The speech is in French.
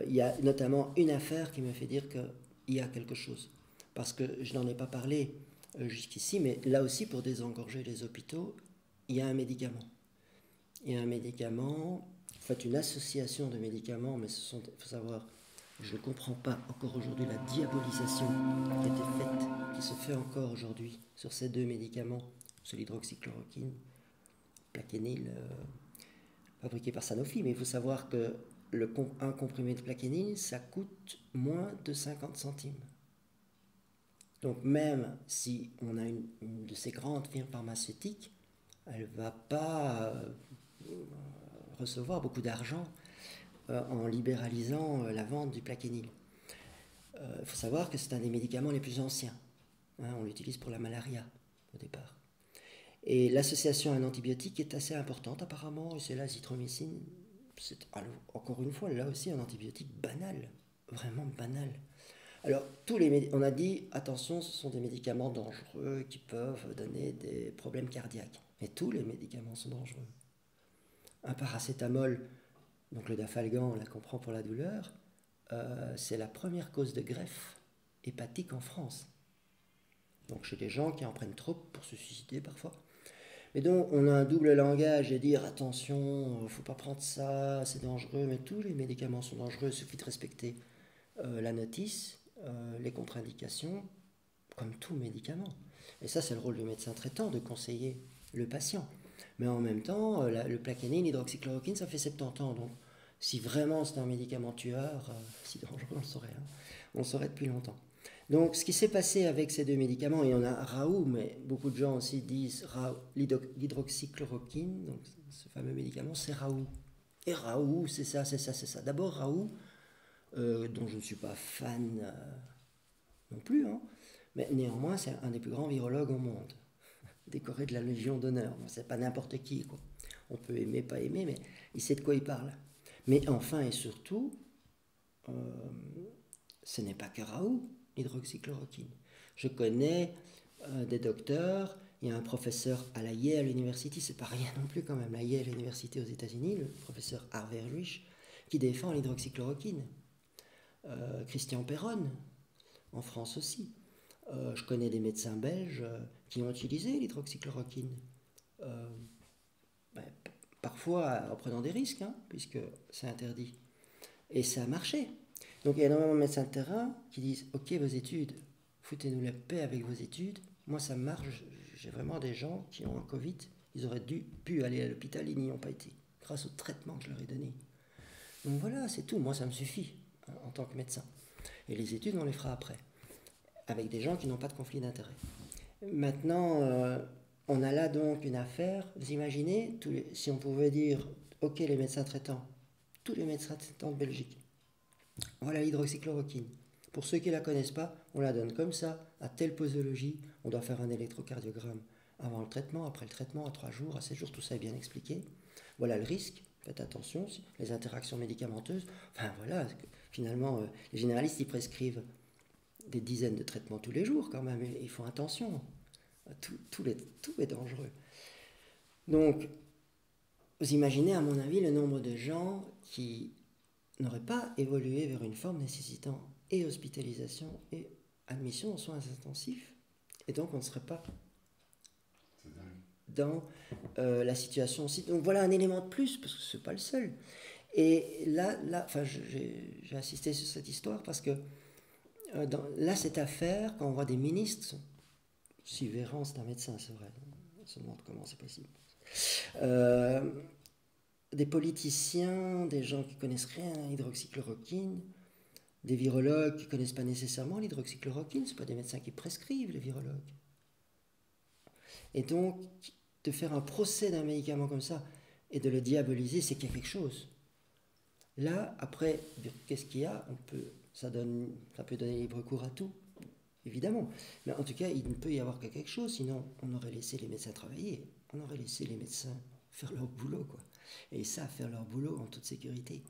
Il y a notamment une affaire qui me fait dire qu'il y a quelque chose. Parce que je n'en ai pas parlé jusqu'ici, mais là aussi, pour désengorger les hôpitaux, il y a un médicament. Il y a un médicament, en fait une association de médicaments, mais il faut savoir, je ne comprends pas encore aujourd'hui la diabolisation qui a été faite, qui se fait encore aujourd'hui sur ces deux médicaments, sur l'hydroxychloroquine, Plaquenil, fabriqué par Sanofi, mais il faut savoir que un comprimé de Plaquenil, ça coûte moins de 50 centimes. Donc même si on a une de ces grandes firmes pharmaceutiques, elle ne va pas recevoir beaucoup d'argent en libéralisant la vente du Plaquenil. Il faut savoir que c'est un des médicaments les plus anciens. On l'utilise pour la malaria au départ. Et l'association à un antibiotique est assez importante apparemment, et c'est l'azithromycine. C'est encore une fois là aussi un antibiotique banal, vraiment banal. Alors, on a dit, attention, ce sont des médicaments dangereux qui peuvent donner des problèmes cardiaques. Mais tous les médicaments sont dangereux. Un paracétamol, donc le Dafalgan, là qu'on prend pour la douleur, c'est la première cause de greffe hépatique en France. Donc chez des gens qui en prennent trop pour se suicider parfois. Mais donc on a un double langage et dire attention, il ne faut pas prendre ça, c'est dangereux, mais tous les médicaments sont dangereux, il suffit de respecter la notice, les contre-indications, comme tout médicament. Et ça, c'est le rôle du médecin traitant, de conseiller le patient. Mais en même temps, le Plaquenil, l'hydroxychloroquine, ça fait 70 ans. Donc, si vraiment c'est un médicament tueur, si dangereux, on le saurait. Hein. On le saurait depuis longtemps. Donc, ce qui s'est passé avec ces deux médicaments, il y en a Raoult, mais beaucoup de gens aussi disent l'hydroxychloroquine, donc ce fameux médicament, c'est Raoult. Et Raoult, c'est ça, c'est ça, c'est ça. D'abord, Raoult, dont je ne suis pas fan non plus, hein, mais néanmoins, c'est un des plus grands virologues au monde, décoré de la Légion d'honneur. Bon, c'est pas n'importe qui, quoi. On peut aimer, pas aimer, mais il sait de quoi il parle. Mais enfin et surtout, ce n'est pas que Raoult, l'hydroxychloroquine. Je connais des docteurs, il y a un professeur à la Yale University, c'est pas rien non plus quand même, la Yale University aux États-Unis, le professeur Harvey Ruich, qui défend l'hydroxychloroquine. Christian Perron, en France aussi. Je connais des médecins belges qui ont utilisé l'hydroxychloroquine. Parfois en prenant des risques, hein, puisque c'est interdit. Et ça a marché. Donc il y a énormément de médecins de terrain qui disent « Ok, vos études, foutez-nous la paix avec vos études. Moi, ça marche. J'ai vraiment des gens qui ont un Covid. Ils auraient pu aller à l'hôpital, ils n'y ont pas été, grâce au traitement que je leur ai donné. Donc voilà, c'est tout. Moi, ça me suffit en tant que médecin. Et les études, on les fera après, avec des gens qui n'ont pas de conflit d'intérêt. Maintenant, on a là donc une affaire. Vous imaginez, si on pouvait dire, ok, les médecins traitants, tous les médecins traitants de Belgique, voilà l'hydroxychloroquine. Pour ceux qui ne la connaissent pas, on la donne comme ça, à telle posologie, on doit faire un électrocardiogramme avant le traitement, après le traitement, à 3 jours, à 7 jours, tout ça est bien expliqué. Voilà le risque, faites attention, les interactions médicamenteuses, enfin voilà, finalement, les généralistes, ils prescrivent des dizaines de traitements tous les jours quand même, et ils font attention, tout est dangereux. Donc, vous imaginez à mon avis le nombre de gens qui n'auraient pas évolué vers une forme nécessitant et hospitalisation et admission en soins intensifs, et donc on ne serait pas dans la situation aussi. Donc voilà un élément de plus, parce que ce n'est pas le seul. Et là j'ai assisté sur cette histoire parce que là, cette affaire, quand on voit des ministres, si Véran, c'est un médecin, c'est vrai, on se demande comment c'est possible. Des politiciens, des gens qui connaissent rien à l'hydroxychloroquine, des virologues qui ne connaissent pas nécessairement l'hydroxychloroquine, ce ne sont pas des médecins qui prescrivent, les virologues. Et donc, de faire un procès d'un médicament comme ça et de le diaboliser, c'est qu'il y a quelque chose. Là, après, qu'est-ce qu'il y a ? Ça peut donner libre cours à tout, évidemment. Mais en tout cas, il ne peut y avoir que quelque chose, sinon on aurait laissé les médecins travailler. On aurait laissé les médecins faire leur boulot, quoi. Et ça, faire leur boulot en toute sécurité.